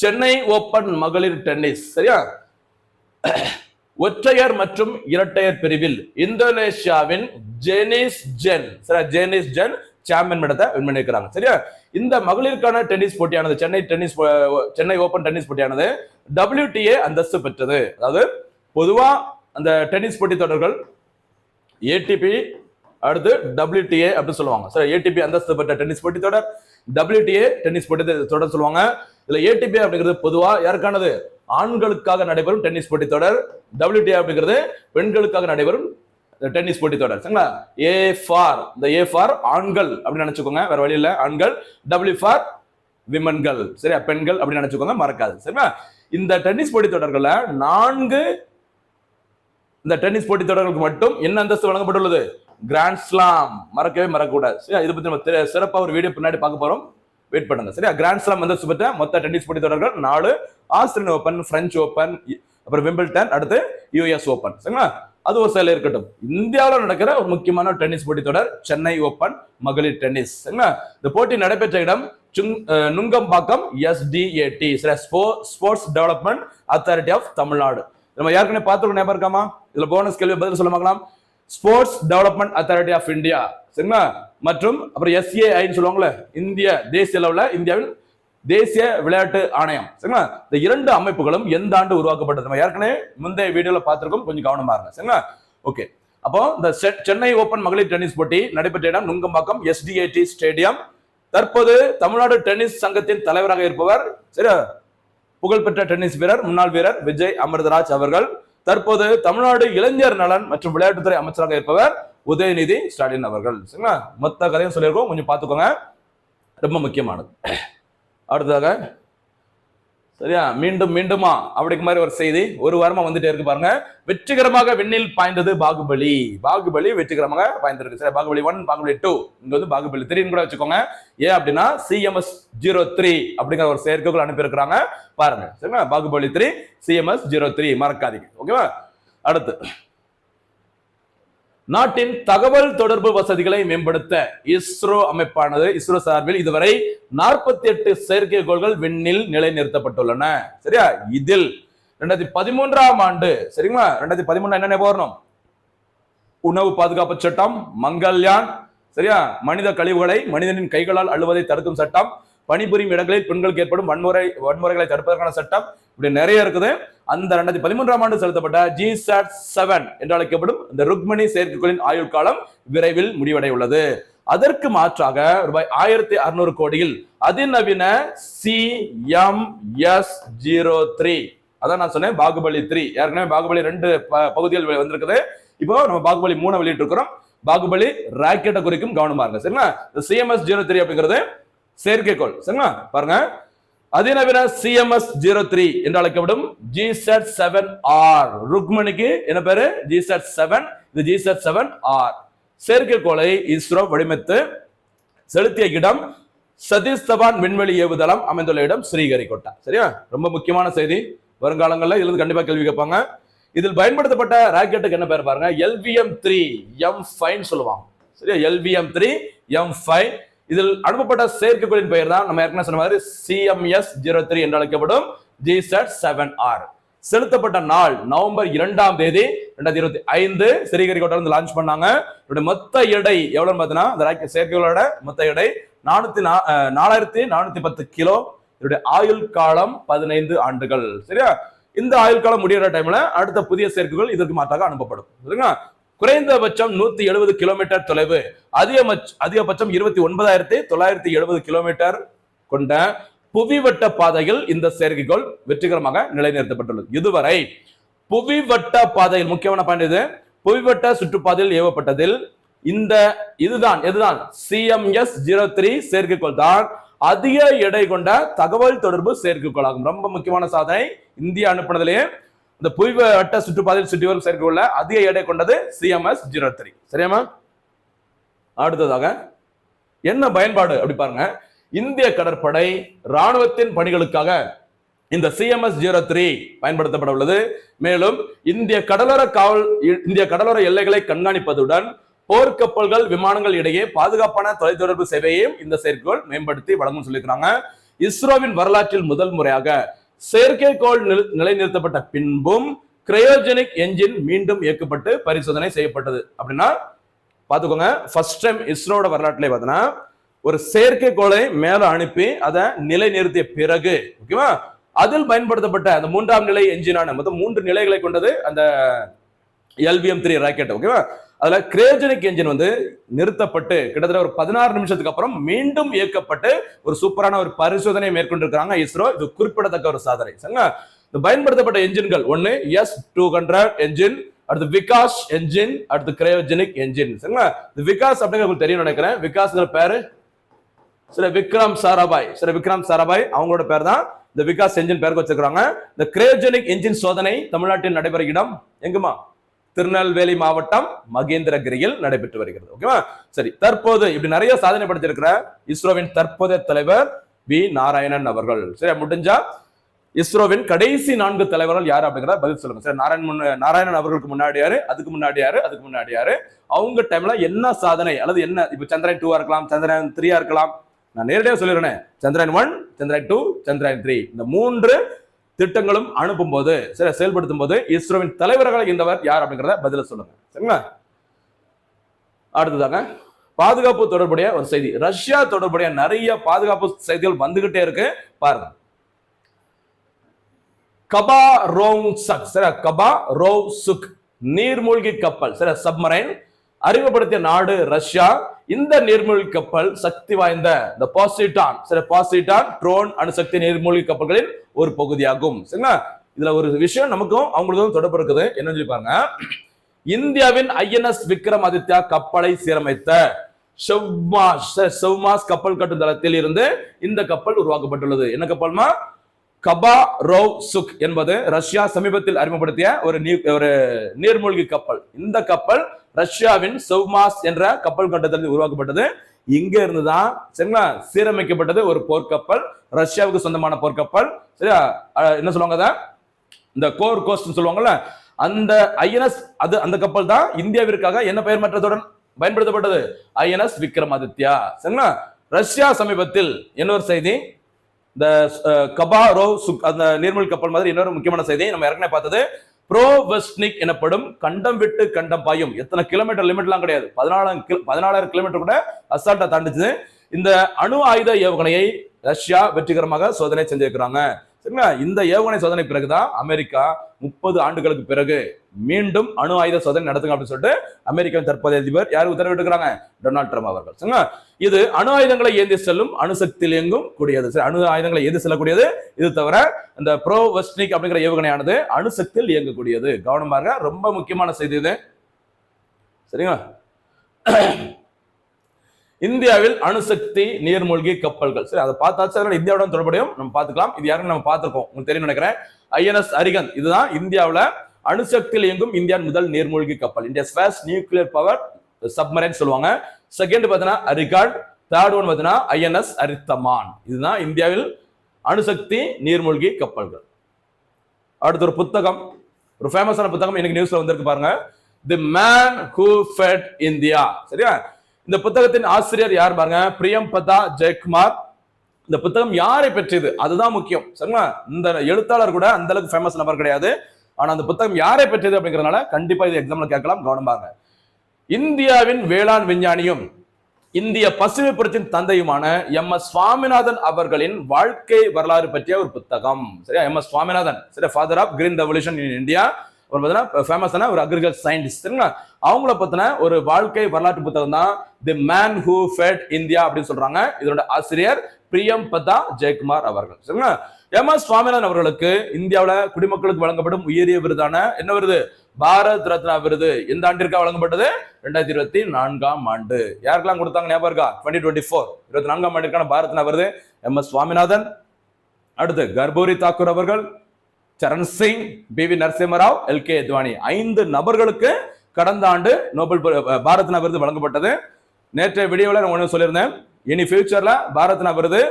சென்னை ஓபன் மகளிர் டென்னிஸ் சரியா ஒற்றையர் மற்றும் இரட்டையர் பிரிவில் இந்தோனேஷியாவின் ஜெனிஸ் ஜென் சாம்பியன் பட்டத்தை வின் பண்ணிருக்கிறாங்க. சரியா? இந்த மகளிருக்கான டென்னிஸ் போட்டியானது சென்னை ஓபன் டென்னிஸ் போட்டியானது WTA அந்தஸ்து பெற்றது. அதாவது பொதுவா அந்த டென்னிஸ் போட்டி தொடர்கள் ATP அடுத்து WTA அப்படின்னு சொல்லுவாங்க. சரி, ATP அந்தஸ்து பெற்ற டென்னிஸ் போட்டி தொடர், WTA டென்னிஸ் போட்டி தொடர் சொல்லுவாங்க. இதுல ATP அப்படிங்கிறது பொதுவா யாருக்கானது? ஆண்களுக்காக நடைபெறும் டென்னிஸ் போட்டி தொடர். WTA அப்படிங்கிறது பெண்களுக்காக நடைபெறும் டென்னிஸ் போட்டி தொடர். சரிங்களா? A ஃபார் ஆண்கள் அப்படின்னு நினைச்சுக்கோங்க, வேற வழி இல்ல. ஆண்கள். W ஃபார் விமன்கள் சரியா பெண்கள் அப்படின்னு நினைச்சுக்கோங்க, மறக்காது. சரிங்களா? இந்த டென்னிஸ் போட்டி தொடர்கள்ல 4 இந்த டென்னிஸ் போட்டி தொடர்களுக்கு மட்டும் என்ன அந்தஸ்து வழங்கப்பட்டுள்ளது? Grand slam. மறக்கக்கூடாது. சரியா? இதை பத்தி நம்ம சிறப்பா ஒரு வீடியோ பின்னாடி பார்க்க போறோம். வெயிட் பண்ணுங்க. சரியா? கிராண்ட் ஸ்லாம் அந்தஸ்து பெற்ற மொத்த டென்னிஸ் போட்டி தொடர்கள் 4. ஆஸ்திரேலியன் ஓபன், பிரெஞ்சு ஓபன், அப்புறம் விம்பிள்டன், அடுத்து US ஓபன். சரிங்களா? அது ஒரு செயல் இருக்கட்டும். இந்தியாவில் நடக்கிற ஒரு முக்கியமான டென்னிஸ் போட்டி தொடர் சென்னை ஓபன் மகளிர் டென்னிஸ். சரிங்களா? இந்த போட்டி நடைபெற்ற இடம் Nungambakkam SDAT Sports Development Authority of Tamil Nadu. நம்ம ஏற்கனவே பார்த்துருக்க ஞாபகம் இருக்காமா? இதுல போனஸ் கேள்வி பதில் சொல்ல பார்க்கலாம். Sports Development Authority of India சரிங்களா மற்றும் அப்புறம் SAI சொல்லுவாங்கல்ல, இந்திய தேசிய அளவுல இந்தியாவில் தேசிய விளையாட்டு ஆணையம். சரிங்களா? இந்த 2 அமைப்புகளும் எந்த ஆண்டு உருவாக்கப்பட்டது நம்ம ஏற்கனவே முந்தைய வீடியோல பார்த்திருக்கோம். கொஞ்சம் கவனமா இருங்க. சரிங்களா? ஓகே. அப்போ இந்த சென்னை ஓபன் மகளிர் டென்னிஸ் போட்டி நடைபெற்ற இடம் நுங்கம்பாக்கம் SDAT ஸ்டேடியம். தற்போது தமிழ்நாடு டென்னிஸ் சங்கத்தின் தலைவராக இருப்பவர் சரியா புகழ்பெற்ற டென்னிஸ் வீரர் முன்னாள் வீரர் விஜய் அமிர்தராஜ் அவர்கள். தற்போது தமிழ்நாடு இளைஞர் நலன் மற்றும் விளையாட்டுத்துறை அமைச்சராக இருப்பவர் உதயநிதி ஸ்டாலின் அவர்கள். சரிங்களா? மொத்த கதையும் சொல்லியிருக்கோம், கொஞ்சம் பார்த்துக்கோங்க, ரொம்ப முக்கியமானது. அடுத்ததாக சரியா மீண்டுமா அப்படிக்கு மாதிரி ஒரு செய்தி ஒரு வாரமா வந்துட்டே இருக்கு பாருங்க. வெற்றிகரமாக விண்ணில் பாய்ந்தது பாகுபலி வெற்றிகரமாக பாய்ந்திருக்கு. சரி, பாகுபலி 1, பாகுபலி 2, இங்க வந்து பாகுபலி 3 கூட வச்சுக்கோங்க. ஏன் அப்படின்னா CMS-03 அப்படிங்கிற ஒரு செயற்கைக்குள் அனுப்பி இருக்கிறாங்க பாருங்க. சரிங்களா? பாகுபலி 3 CMS-03 மறக்காதீங்க. ஓகேவா? அடுத்து நாட்டின் தகவல் தொடர்பு வசதிகளை மேம்படுத்த இஸ்ரோ அமைப்பானது இஸ்ரோ சார்பில் இதுவரை 48 செயற்கைக்கோள்கள் விண்ணில் நிலைநிறுத்தப்பட்டுள்ளன. சரியா? இதில் 2013ஆம் ஆண்டு சரிங்களா 2013 என்ன போறணும்? உணவு பாதுகாப்பு சட்டம், மங்கள்யான் சரியா மனித கழிவுகளை மனிதனின் கைகளால் அள்ளுவதை தடுக்கும் சட்டம், பணிபுரியும் இடங்களில் பெண்களுக்கு ஏற்படும் வன்முறைகளை தடுப்பதற்கான சட்டம், இப்படி நிறைய இருக்குது. அந்த 2013ஆம் ஆண்டு செலுத்தப்பட்ட GSAT-7 என்று அழைக்கப்படும் இந்த ருக்மணி செயற்கைக்கோளின் ஆயுள் காலம் விரைவில் முடிவடைய உள்ளது. அதற்கு மாற்றாக ரூபாய் 1600 கோடியில் அதிநவீன CMS-03, அதான் நான் சொன்னேன் பாகுபலி 3, ஏற்கனவே பாகுபலி 2 பகுதிகள் வந்திருக்குது. இப்போ நம்ம பாகுபலி 3 வெளியிட்டு இருக்கிறோம். பாகுபலி ராக்கெட்டை குறிக்கும், கவனமா இருங்க சரிங்களா. CMS-03 அப்படிங்கிறது செயற்கைக்கோள் சரிங்களா. பாருங்க, அதிநவீன CMS-03 என்று அழைக்கப்படும் GSAT-7R, ருக்மணிக்கு என்ன பேரு, GSAT-7, இது GSAT-7R செயற்கைக்கோளை இஸ்ரோ வடிவமைத்து செலுத்திய இடம் சதீஷ் தவான் விண்வெளி ஏவுதளம் அமைந்துள்ள இடம் ஸ்ரீஹரிகோட்டா. சரியா, ரொம்ப முக்கியமான செய்தி. வருங்காலங்களில் இதுல கண்டிப்பா கேள்வி கேட்பாங்க. இதில் பயன்படுத்தப்பட்ட ராக்கெட்டுக்கு என்ன பேர் பாருங்க, LVM-3M5 சொல்லுவாங்க. சரியா, LVM-3M5. இதில் அனுப்பப்பட்ட செயற்கைக்கோளின் பெயர் தான் நம்ம ஏற்கனவே சொன்ன மாதிரி CMS-03 என்று அழைக்கப்படும் GSAT-7R. செலுத்தப்பட்ட நாள் நவம்பர் 2ஆம் தேதி 2025 ஸ்ரீஹரிகோட்டா இருந்து லான்ச் பண்ணாங்க. இதோட மொத்த எடை எவ்வளவுன்னு பார்த்தீங்கன்னா, இந்த செயற்கைக்கோளோட மொத்த எடை 4410 கிலோ. இதோட ஆயுள் காலம் 15 ஆண்டுகள். சரியா, இந்த ஆயுள் காலம் முடிகிற டைம்ல அடுத்த புதிய செயற்கைக்கோள் இதற்கு மாற்றாக அனுப்பப்படும். சரிங்களா, குறைந்தபட்சம் 170 கிலோமீட்டர் தொலைவு, அதிகபட்சம் 29,970 கிலோமீட்டர் கொண்ட புவிவட்ட பாதையில் இந்த செயற்கைக்கோள் வெற்றிகரமாக நிலைநிறுத்தப்பட்டுள்ளது. இதுவரை புவிவட்ட பாதையில் முக்கியமான பாயிண்ட் இது, புவிவட்ட சுற்றுப்பாதையில் ஏவப்பட்டதில் இதுதான் CMS-03 செயற்கைக்கோள் தான் அதிக எடை கொண்ட தகவல் தொடர்பு செயற்கைக்கோள் ஆகும். ரொம்ப முக்கியமான சாதனை. இந்தியா அனுப்பினதிலேயே இந்த புவிவட்ட சுற்றுப்பாதையில் சுற்றி வரும் செயற்கைக்கோள் அதிக எடை கொண்டது CMS-03. சரியாமா. அடுத்ததாக என்ன பயன்பாடு அப்படி பாருங்க, இந்திய கடற்படை ராணுவத்தின் பணிகளுக்காக இந்த CMS-03 பயன்படுத்தப்பட உள்ளது. மேலும் இந்திய கடலோர எல்லைகளை கண்காணிப்பதுடன் போர்க்கப்பல்கள் விமானங்கள் இடையே பாதுகாப்பான தொலைத்தொடர்பு சேவையையும் இந்த செயற்கைக்கோள் மேம்படுத்தி வழங்கும் சொல்லியிருக்காங்க. இஸ்ரோவின் வரலாற்றில் முதல் முறையாக செயற்கைக்கோள் நிலைநிறுத்தப்பட்ட பின்பும் கிரையோஜெனிக் என்ஜின் மீண்டும் இயக்கப்பட்டு பரிசோதனை செய்யப்பட்டது. அப்படின்னா பாத்துக்கோங்க, ஃபர்ஸ்ட் டைம் இஸ்ரோட வரலாற்றிலே பார்த்தீங்கன்னா ஒரு செயற்கைக்கோளை மேல அனுப்பி அதை நிலைநிறுத்திய பிறகு ஓகேவா, அதில் பயன்படுத்தப்பட்ட அந்த 3ஆம் நிலை என்ஜினான மொத்தம் 3 நிலைகளை கொண்டது அந்த LVM-3 ராக்கெட். ஓகேவா, அதுல கிரையோஜெனிக் என்ஜின் நிறுத்தப்பட்டு கிட்டத்தட்ட ஒரு 16 நிமிஷத்துக்கு அப்புறம் மீண்டும் இயக்கப்பட்டு ஒரு சூப்பரான ஒரு பரிசோதனை மேற்கொண்டிருக்காங்க இஸ்ரோ. இது குறிப்பிடத்தக்க ஒரு சாதனை. இந்த பயன்படுத்தப்பட்ட என்ஜின்கள் ஒன்னு S-200 என்ஜின், அடுத்து விகாஸ் என்ஜின், அடுத்து கிரையோஜெனிக் என்ஜின். சரிங்களா, இந்த விகாஸ் அப்படிங்கிறது தெரியும் நினைக்கிறேன். விகாஸ்ங்கிற பேரு விக்ரம் சாராபாய் அவங்களோட பேர் தான் இந்த விகாஸ் என்ஜின் பேருக்கு வச்சிருக்காங்க. இந்த கிரையோஜெனிக் என்ஜின் சோதனை தமிழ்நாட்டில் நடைபெற இடம் எங்குமா, திருநெல்வேலி மாவட்டம் மகேந்திரகிரியில் நடைபெற்று வருகிறது. ஓகேவா, சரி. தற்போது இப்படி நிறைய சாதனை படுத்திருக்கிற இஸ்ரோவின் தற்போதைய தலைவர் வி நாராயணன் அவர்கள். சரி, முடிஞ்சா இஸ்ரோவின் கடைசி 4 தலைவர்கள் யாரு அப்படிங்கிற பதில் சொல்லுங்க. சரி, நாராயணன் அவர்களுக்கு முன்னாடி யாரு, அதுக்கு முன்னாடி யாரு, அவங்க டைம்ல என்ன சாதனை அல்லது என்ன, இப்ப சந்திரன் 2 இருக்கலாம், சந்திரன் 3 இருக்கலாம். நான் நேரடியாக சொல்லிடுறேன், சந்திரன் 1, சந்திரன் 2, சந்திரன் 3 இந்த 3 திட்டங்களும் அனுப்பும் போது செயல்படுத்தும் போது இஸ்ரோவின் தலைவர்கள் இருந்தவர் யார் அப்படிங்கிறத பதில சொல்லுங்க. சரிங்களா, அடுத்ததாங்க பாதுகாப்பு தொடர்புடைய ஒரு செய்தி. ரஷ்யா தொடர்புடைய நிறைய பாதுகாப்பு செய்திகள் வந்துகிட்டே இருக்கு பாருங்க. கபாரோவ்சுக் நீர்மூழ்கி கப்பல் சப்மரைன் அறிமுகப்படுத்திய நாடு ரஷ்யா. இந்த நீர்மூழ்கி கப்பல் சக்தி வாய்ந்த இந்த பாசிட்டான் ட்ரோன் அணுசக்தி நீர்மூழ்கி கப்பல்களின் ஒரு பகுதியாகும். சரிங்களா, இதுல ஒரு விஷயம் நமக்கும் அவங்களுக்கும் தொடர்பு இருக்குது. என்ன சொல்லிப்பாங்க, இந்தியாவின் INS விக்ரமாதித்யா கப்பலை சீரமைத்த செவ்மாஸ் கப்பல் கட்டும் தளத்தில் இருந்து இந்த கப்பல் உருவாக்கப்பட்டுள்ளது. என்ன கப்பல்மா, கபாரோவ்சுக் என்பது ரஷ்யா சமீபத்தில் அறிமுகப்படுத்திய ஒரு நீர்மூழ்கி கப்பல். இந்த கப்பல் ரஷ்யாவின் செவ்மாஸ் என்ற கப்பல் கட்டத்தில் உருவாக்கப்பட்டது. இங்க இருந்துதான் சரிங்களா சீரமைக்கப்பட்டது ஒரு போர்க்கப்பல், ரஷ்யாவுக்கு சொந்தமான போர்க்கப்பல். சரியா, என்ன சொல்லுவாங்க, இந்த கோர் கோஸ்ட் சொல்லுவாங்கல்ல, அந்த INS அந்த கப்பல் தான் இந்தியாவிற்காக என்ன பெயர் மாற்றத்துடன் பயன்படுத்தப்பட்டது, INS விக்ரமாதித்யா. சரிங்களா, ரஷ்யா சமீபத்தில் இன்னொரு செய்தி, இந்த கபாரோவ்சுக் அந்த நீர்மூழ்கி கப்பல் மாதிரி இன்னொரு முக்கியமான செய்தி நம்ம ஏற்கனவே பார்த்தது, ப்ரோவெஸ்ட்னிக் எனப்படும் கண்டம் விட்டு கண்டம் பாயும். எத்தனை கிலோமீட்டர் லிமிட்லாம் கிடையாது, 14,000 கிலோமீட்டர் கூட அசால்ட்டா தாண்டிச்சு. இந்த அணு ஆயுத ஏவுகணையை ரஷ்யா வெற்றிகரமாக சோதனை செஞ்சிருக்கிறாங்க. சரிங்களா? இந்த ஏவுகணை சோதனை பிறகுதான் அமெரிக்கா 30 ஆண்டுகளுக்கு பிறகு மீண்டும் அணு ஆயுத சோதனை நடத்துங்க அப்படின்னு சொல்லிட்டு அமெரிக்காவின் தற்போதைய அதிபர் யார் உத்தரவிட்டிருக்கிறாங்க? டொனால்ட் ட்ரம்ப் அவர்கள். சரிங்களா? இது அணு ஆயுதங்களை ஏந்தி செல்லும் அணுசக்தியில் இயங்கும் கூடியது. சரி, அணு ஆயுதங்களை ஏந்தி செல்லக்கூடியது. இது தவிர இந்த ப்ரோவெஸ்ட்னிக் அப்படிங்கிற ஏவுகணையானது அணுசக்தியில் இயங்கக்கூடியது. கவனமாக, ரொம்ப முக்கியமான செய்தி இது. சரிங்களா? இந்தியாவில் அணுசக்தி நீர்மூழ்கி கப்பல்கள். சரி, அதை பார்த்தாச்சு. அதனால இந்தியாவுடன் தொடர்புடையும் நம்ம பார்த்துக்கலாம். இது யாருன்னு நம்ம பார்த்திருக்கோம், உங்களுக்கு தெரியும் நினைக்கிறேன். ஐஎன்எஸ் அரிகந்த் இதுதான் இந்தியாவில் அணுசக்தியில் இயங்கும் இந்தியாவின் முதல் நீர்மூழ்கி கப்பல். India's first nuclear power submarine சொல்லுவாங்க. செகண்ட் பார்த்தீங்கன்னா அரிகாட், தேர்ட் ஒன் பார்த்தீங்கன்னா ஐஎன்எஸ் அரித்தமான். இதுதான் இந்தியாவில் அணுசக்தி நீர்மூழ்கி கப்பல்கள். அடுத்த ஒரு புத்தகம், ஒரு ஃபேமஸான புத்தகம் இன்னைக்கு நியூஸ்ல வந்திருக்கு பாருங்க, the man who fed India. சரியா? இந்த புத்தகத்தின் ஆசிரியர் யார் பாருங்க, பிரியம்பதா ஜெயக்குமார். இந்த புத்தகம் யாரை பெற்றது அதுதான் முக்கியம். சரிங்களா? இந்த எழுத்தாளர் கூட அந்த அளவுக்கு ஃபேமஸ் நபர் கிடையாது. ஆனா அந்த புத்தகம் யாரை பெற்றது அப்படிங்கறதுனால கண்டிப்பா இது எக்ஸாம்ல கேட்கலாம். கவனம் பாருங்க. இந்தியாவின் வேளாண் விஞ்ஞானியும் இந்திய பசுமை புரட்சியின் தந்தையுமான எம்.எஸ். சுவாமிநாதன் அவர்களின் வாழ்க்கை வரலாறு பற்றிய ஒரு புத்தகம். சரியா? எம்.எஸ். சுவாமிநாதன், சரியா, Father of Green Revolution in India. ஒரு பார்த்தீங்கன்னா ஃபேமஸான ஒரு அக்ரிகல்ச்சர் சயின்டிஸ்ட். சரிங்களா? அவங்கள பத்தின ஒரு வாழ்க்கை வரலாற்று புத்தகம் தான் the man who fed India அப்படின்னு சொல்றாங்க. இதோட ஆசிரியர் பிரியம்பதா ஜெயக்குமார் அவர்கள். சரிங்களா? எம்.எஸ். சுவாமிநாதன் அவர்களுக்கு இந்தியாவில் குடிமக்களுக்கு வழங்கப்படும் உயரிய விருதான என்ன விருது? பாரத் ரத்னா விருது எந்த ஆண்டிற்காக வழங்கப்பட்டது? 2024ஆம் ஆண்டு. யாருக்கெல்லாம் கொடுத்தாங்க ஞாபகம் இருக்கா? 2024 24ஆம் ஆண்டிற்கான பாரத் ரத்னா விருது எம்.எஸ். சுவாமிநாதன். அடுத்து கர்பூரி தாக்கூர் அவர்கள், சரண் சிங், பி.வி. நரசிம்மராவ், எல்.கே. அத்வானி. 5 நபர்களுக்கு கடந்த ஆண்டு நோபல் பாரத் ரத்னா விருது வழங்கப்பட்டது. நேற்றைய வீடியோவில் நான் ஒன்று சொல்லியிருந்தேன், இனி ஃபியூச்சர்ல பாரத் ரத்னா விருது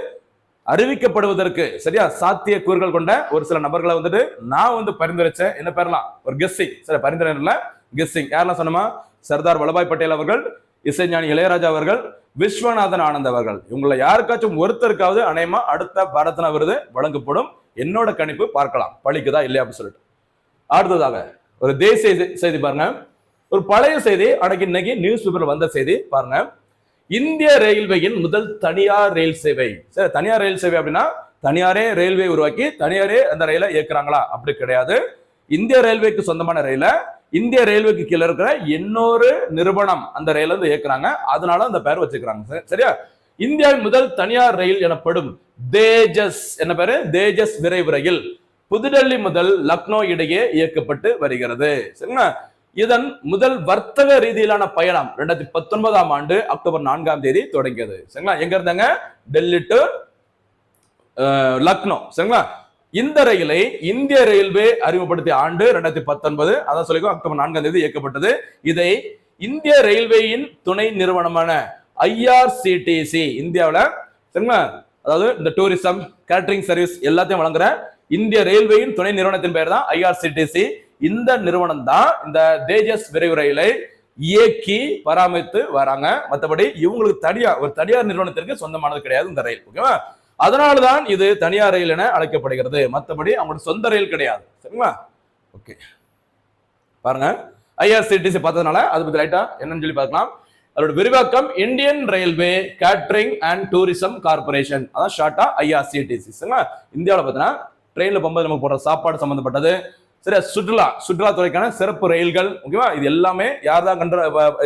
அறிவிக்கப்படுவதற்கு சரியா சாத்திய கூறுகள் கொண்ட ஒரு சில நபர்களை வந்துட்டு நான் பரிந்துரைச்சேன். என்ன பேரலாம்? ஒரு கெஸ்ஸிங். சரி, பரிந்துரை கெஸ்ஸிங். யாரெல்லாம் சொன்னமா? சர்தார் வல்லபாய் பட்டேல் அவர்கள், இசைஞானி இளையராஜா அவர்கள், விஸ்வநாதன் ஆனந்த் அவர்கள். இவங்கள யாருக்காச்சும் ஒருத்தருக்காவது அநேகமா அடுத்த பாரத் ரத்னா விருது வழங்கப்படும். என்னோட கணிப்பு, பார்க்கலாம் பழிக்குதா இல்லையா அப்படின்னு சொல்லிட்டு. அடுத்ததாக ஒரு தேசிய செய்தி பாருங்க, ஒரு பழைய செய்தி, அன்னைக்கு இன்னைக்கு நியூஸ் பேப்பர்ல வந்த செய்தி பாருங்க. இந்திய ரயில்வேயின் முதல் தனியார் ரயில் சேவை. சரி, தனியார் ரயில் சேவை அப்படின்னா தனியாரே ரயில்வே உருவாக்கி தனியாரே அந்த ரயிலை இயக்குறாங்களா? அப்படி கிடையாது. இந்திய ரயில்வேக்கு சொந்தமான ரயில இந்திய ரயில்வேக்கு கீழே இருக்கிற இன்னொரு நிறுவனம் அந்த ரயில வந்து இயக்குறாங்க. அதனால அந்த பேர் வச்சுக்கிறாங்க. சரியா? இந்தியாவின் முதல் தனியார் ரயில் எனப்படும் தேஜஸ், என்ன பேரு? தேஜஸ் விரைவு ரயில் புதுடெல்லி முதல் லக்னோ இடையே இயக்கப்பட்டு வருகிறது. சரிங்களா? இதன் முதல் வர்த்தக ரீதியிலான பயணம் 2019ஆம் ஆண்டு அக்டோபர் 4ஆம் தேதி தொடங்கியது. சரிங்களா? எங்க இருந்தாங்க? டெல்லி டு லக்னோ. சரிங்களா? இந்த ரயிலை இந்திய ரயில்வே அறிமுகப்படுத்திய ஆண்டு 2019. அதான் சொல்லிக்கோ, அக்டோபர் 4ஆம் தேதி இயக்கப்பட்டது. இதை இந்திய ரயில்வேயின் துணை நிறுவனமான ஐஆர்சிடிசி இந்தியாவில், சரிங்களா, அதாவது இந்த டூரிசம் கேட்டரிங் சர்வீஸ் எல்லாத்தையும் வழங்குற இந்திய ரயில்வேயின் துணை நிறுவனத்தின் பெயர் தான் ஐஆர்சிடிசி. இந்த நிறுவனம் தான் இந்த தேஜஸ் விரைவு ரயிலை இயக்கி பராமரித்து வராங்க. மற்றபடி இவங்களுக்கு தனியா ஒரு தனியார் நிறுவனத்திற்கு சொந்தமானது கிடையாது இந்த ரயில். ஓகேவா? அதனால்தான் இது தனியார் ரயில் என அழைக்கப்படுகிறது. மற்றபடி அவங்களோட சொந்த ரயில் கிடையாது. சரிங்களா? ஓகே, பாருங்க, ஐஆர்சிடிசி பார்த்ததுனால அது பத்தி ரைட்டா என்னன்னு சொல்லி பார்க்கலாம். அதோட விரிவாக்கம் Indian railway catering and tourism corporation, அதான் ஷார்ட்டா ஐஆர்சிடிசி. சரிங்களா? இந்தியாவில் பார்த்தீங்கன்னா ட்ரெயின்ல போகும்போது நமக்கு போடுற சாப்பாடு சம்பந்தப்பட்டது, சரியா, சுற்றுலா துறைக்கான சிறப்பு ரயில்கள், ஓகேவா, இது எல்லாமே யார் தான்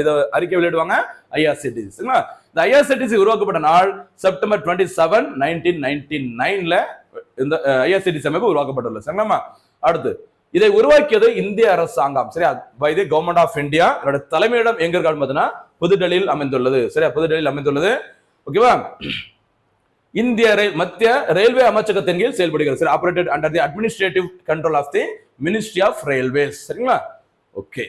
இதை அறிக்கை வெளியிடுவாங்க? ஐஆர்சிடிசி. சரிங்களா? இந்த ஐஆர்சிடிசி உருவாக்கப்பட்ட நாள் செப்டம்பர் 27, 1999 இந்த ஐஆர்சிடிசி அமைப்பு உருவாக்கப்பட்டுள்ளது. சரிங்களா? அடுத்து இதை உருவாக்கியது இந்திய அரசாங்கம். சரியா? By the Government of India. இதோட தலைமையிடம் எங்க இருக்கான்னு பார்த்தீங்கன்னா புதுடெல்லியில் அமைந்துள்ளது. சரியா? புதுடெல்லியில் அமைந்துள்ளது. ஓகேவா? இந்திய மத்திய ரயில்வே அமைச்சகத்தின் கீழ் செயல்படுகிறது. சரி, operated under the administrative control of the Ministry of Railways. சரிங்களா? ஓகே,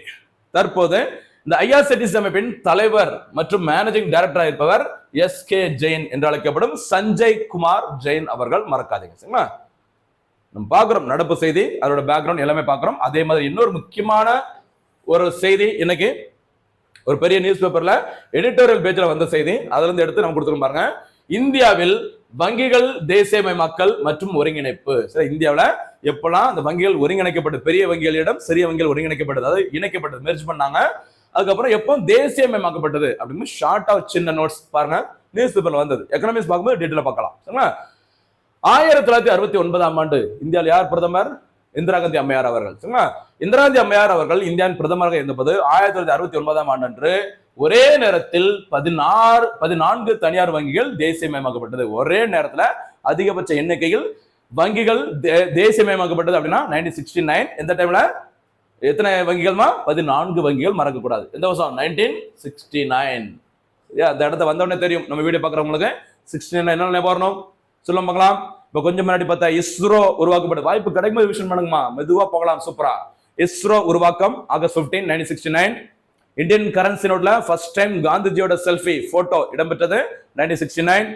தற்போது இந்த ஐஆர்சிடிசி அமைப்பின் தலைவர் மற்றும் மேனேஜிங் டைரக்டராக இருப்பவர் எஸ்.கே. ஜெயின் என்று அழைக்கப்படும் சஞ்சய் குமார் ஜெயின் அவர்கள். மறக்காதீங்க. சரிங்களா? நம்ம பார்க்கிறோம் நடப்பு செய்தி, அதோட பேக்ரவுண்ட் எல்லாமே பார்க்கிறோம். அதே மாதிரி இன்னொரு முக்கியமான ஒரு செய்தி, இன்னைக்கு ஒரு பெரிய நியூஸ் பேப்பர்ல எடிட்டோரியல் பேஜ்ல வந்த செய்தி, அதுல இருந்து எடுத்து நம்ம கொடுத்துருக்கோம் பாருங்க. இந்தியாவில் வங்கிகள் தேசியமயமாக்கல் மற்றும் ஒருங்கிணைப்பு. சரி, இந்தியாவில் எப்பெல்லாம் அந்த வங்கிகள் ஒருங்கிணைக்கப்பட்டது, பெரிய வங்கிகளிடம் சிறிய வங்கிகள் ஒருங்கிணைக்கப்பட்டது, அதாவது இணைக்கப்பட்டது, மெர்ஜ் பண்ணாங்க. அதுக்கப்புறம் எப்போ தேசியமயமாக்கப்பட்டது அப்படின்னு ஷார்ட்டா சின்ன நோட்ஸ் பாருங்க, நியூஸ் பேப்பர்ல வந்தது. எக்கனாமிக்ஸ் பார்க்கும்போது டீட்டெயிலா பார்க்கலாம். சரிங்களா? 1969ஆம் ஆண்டு இந்தியாவில் யார் பிரதமர்? இந்திரா காந்தி அம்மையார் அவர்கள். இந்திரா காந்தி அம்மையார் அவர்கள் இந்தியாவின் பிரதமராக இருந்தபோது 1969ஆம் ஆண்டு அன்று ஒரே நேரத்தில் 14 தனியார் வங்கிகள் தேசியமயமாக்கப்பட்டது. ஒரே நேரத்துல அதிகபட்ச எண்ணிக்கையில் வங்கிகள் தேசியமயமாக்கப்பட்டது அப்படின்னா 1969. எந்த டைம்ல எத்தனை வங்கிகள்மா? 14 வங்கிகள். மறக்க கூடாது. எந்த வருஷம்? 1969. அந்த இடத்த வந்தவொடனே தெரியும் நம்ம வீடியோ பாக்குறவங்களுக்கு 69 என்ன வரணும் சொல்ல பார்க்கலாம். இப்ப கொஞ்சம் முன்னாடி பார்த்தா இஸ்ரோ உருவாக்கப்பட்டது. வாய்ப்பு கிடைக்கும்போது விஷயம் பண்ணுங்கம்மா, மெதுவா போகலாம். சூப்பரா. இஸ்ரோ உருவாக்கம் ஆகஸ்ட் 15, 1969. இந்தியன் கரன்சி நோட்ல ஃபர்ஸ்ட் டைம் காந்திஜியோட செல்ஃபி போட்டோ இடம்பெற்றது 1969.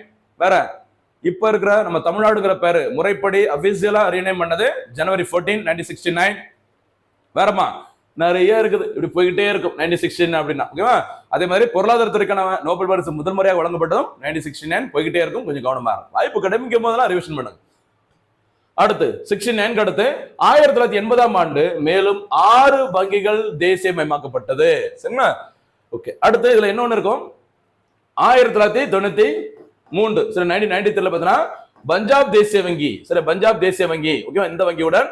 வேற இப்ப இருக்கிற நம்ம தமிழ்நாடுங்கிற பேரு முறைப்படி அபிஷியலா ரீநேம் பண்ணது ஜனவரி 14, 1969. வேறமா நிறைய இருக்குது, இப்படி போய்கிட்டே இருக்கும் 1969 அப்படின்னா. ஓகேவா? அதே மாதிரி பொருளாதாரத்திற்கான நோபல் பரிசு முதல் முறையாக வழங்கப்பட்டதும் 1969. போய்கிட்டே இருக்கும், கொஞ்சம் கவனமா இருக்கும். வாய்ப்பு கிடைக்கும் போதெல்லாம் ரிவிஷன் பண்ணுங்க. அடுத்து 69க்கு அடுத்து 1980ஆம் ஆண்டு மேலும் 6 வங்கிகள் தேசியமயமாக்கப்பட்டது. சரிங்களா? ஓகே. அடுத்து இதுல என்ன ஒண்ணு இருக்கும்? 1993 சரி 1993ல பார்த்தீங்கன்னா பஞ்சாப் தேசிய வங்கி. சரி, பஞ்சாப் தேசிய வங்கி. ஓகேவா? இந்த வங்கியுடன்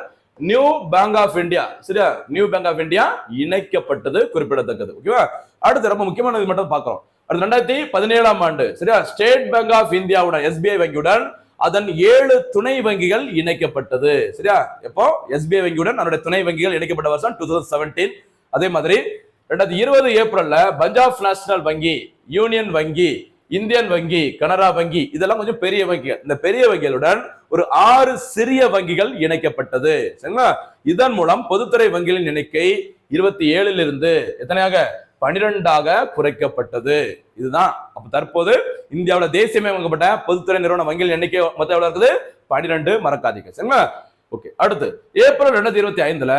நியூ பேங்க் ஆஃப் இந்தியா, சரியா, நியூ பேங்க் ஆஃப் இந்தியா இணைக்கப்பட்டது, குறிப்பிடத்தக்கது. ஓகேவா? அடுத்து ரொம்ப முக்கியமானது மட்டும் பார்க்கிறோம். அடுத்து 2017ஆம் ஆண்டு, சரியா, ஸ்டேட் பேங்க் ஆஃப் இந்தியாவுடன் SBI வங்கியுடன் அதன் 7 துணை வங்கிகள் இணைக்கப்பட்டது. சரியா? எப்போ SBI வங்கியுடன் அதனுடைய துணை வங்கிகள் இணைக்கப்பட்ட வருஷம் 2017. அதே மாதிரி 2020 ஏப்ரல்ல பஞ்சாப் நேஷனல் வங்கி, யூனியன் வங்கி, இந்தியன் வங்கி, கனரா வங்கி, இதெல்லாம் கொஞ்சம் பெரிய வங்கிகள். இந்த பெரிய வங்கிகளுடன் ஒரு 6 சிறிய வங்கிகள் இணைக்கப்பட்டது. சரிங்களா? இதன் மூலம் பொதுத்துறை வங்கிகளின் எண்ணிக்கை 27 இருந்து எத்தனையாக 12ஆக குறைக்கப்பட்டது. இதுதான் அப்ப தற்போது இந்தியாவில் தேசியமயமாக்கப்பட்ட பொதுத்துறை நிறுவன வங்கிகள் எண்ணிக்கை மொத்தம் எவ்வளவு இருக்குது? 12. மறக்காதீங்க. சரிங்களா? ஓகே. அடுத்து ஏப்ரல் 2025ல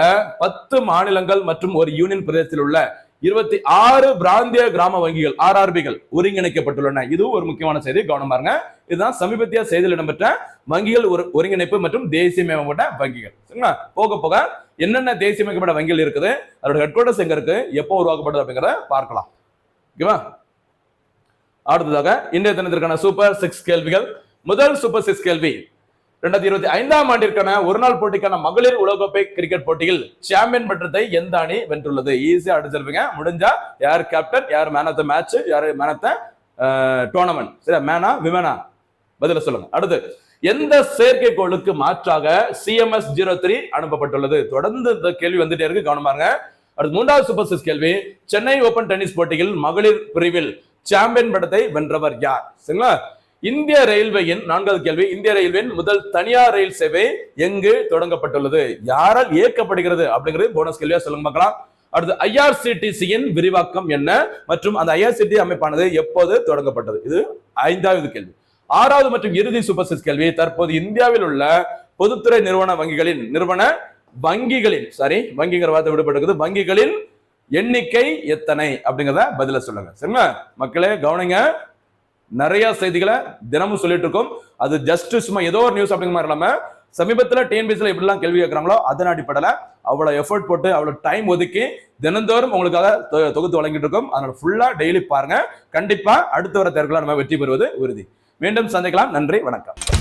10 மாநிலங்கள் மற்றும் ஒரு யூனியன் பிரதேசத்தில் உள்ள 26 பிராந்திய கிராம வங்கிகள் RRBகள் ஒருங்கிணைக்கப்பட்டுள்ளன. இது ஒரு முக்கியமான செய்தி, கவனமா இருங்க. இதுதான் சமீபத்திய செய்தியில் இடம்பெற்ற வங்கிகள் ஒருங்கிணைப்பு மற்றும் தேசியமயமாக்கப்பட்ட வங்கிகள். சரிங்களா? போக போக என்னென்ன தேசியமயமாக்கப்பட்ட வங்கிகள் இருக்குது, அதோட ஹெட் குவார்டர்ஸ் எங்க இருக்கு, எப்போ உருவாக்கப்பட்டது அப்படிங்கிறத பார்க்கலாம். ஓகேவா? அடுத்ததாக இன்றைய தினத்திற்கான சூப்பர் 6 கேள்விகள். முதல் சூப்பர் 6 கேள்வி, 2025ஆம் ஆண்டிற்கான ஒருநாள் போட்டிக்கான மகளிர் உலகக்கோப்பை கிரிக்கெட் போட்டியில் சாம்பியன் பட்டத்தை எந்த அணி வென்றுள்ளது? ஈஸியா அடிச்சிருப்பீங்க. முடிஞ்சா யார் கேப்டன், யார் மேன் ஆஃப் த மேட்ச், யார் மேன் ஆஃப் த டோர்னமெண்ட், சரி, மேனா விமனா, பதில சொல்லுங்க. அடுத்து எந்த செயற்கைக்கோளுக்கு மாற்றாக CMS-03 அனுப்பப்பட்டுள்ளது? தொடர்ந்து இந்த கேள்வி வந்துட்டே இருக்கு, கவனமா இருங்க. அடுத்து மூன்றாவது சூப்பர் 6 கேள்வி, சென்னை ஓபன் டென்னிஸ் போட்டியில் மகளிர் பிரிவில் சாம்பியன் பட்டத்தை வென்றவர் யார்? சரிங்களா? இந்திய ரயில்வேயின் 4வது கேள்வி, இந்திய ரயில்வேயின் முதல் தனியார் ரயில் சேவை எங்கு தொடங்கப்பட்டுள்ளது? யாரால் இயக்கப்படுகிறது அப்படிங்கிறது போனஸ் கேள்வியா சொல்லுங்க பார்க்கலாம். அடுத்து IRCTC-யின் விரிவாக்கம் என்ன மற்றும் அந்த IRCTC அமைப்பானது எப்போது தொடங்கப்பட்டது? இது 5வது கேள்வி. 6வது மற்றும் இறுதி சூப்பர் 6 கேள்வி, தற்போது இந்தியாவில் உள்ள பொதுத்துறை வங்கிங்கிற வார்த்தை விடுபட்டிருக்குது, வங்கிகளின் எண்ணிக்கை எத்தனை அப்படிங்கிறத பதில சொல்லுங்க. சரிங்களா மக்களே? கவனிங்க, நிறைய செய்திகளை தினமும் சொல்லிட்டு இருக்கோம். அது ஜஸ்ட் சும்மா ஏதோ ஒரு நியூஸ் அப்படிங்கிற மாதிரி இல்லாம சமீபத்துல TNPSC எப்படிலாம் கேள்வி கேட்கறாங்களோ அதன் அடிப்படையில அவ்வளவு எஃபர்ட் போட்டு அவ்வளவு டைம் ஒதுக்கி தினந்தோறும் உங்களுக்காக தொகுத்து வழங்கிட்டு இருக்கோம். அதனால ஃபுல்லா டெய்லி பாருங்க. கண்டிப்பா அடுத்த வர தேர்வுகளை நம்ம வெற்றி பெறுவது உறுதி. மீண்டும் சந்திக்கலாம். நன்றி, வணக்கம்.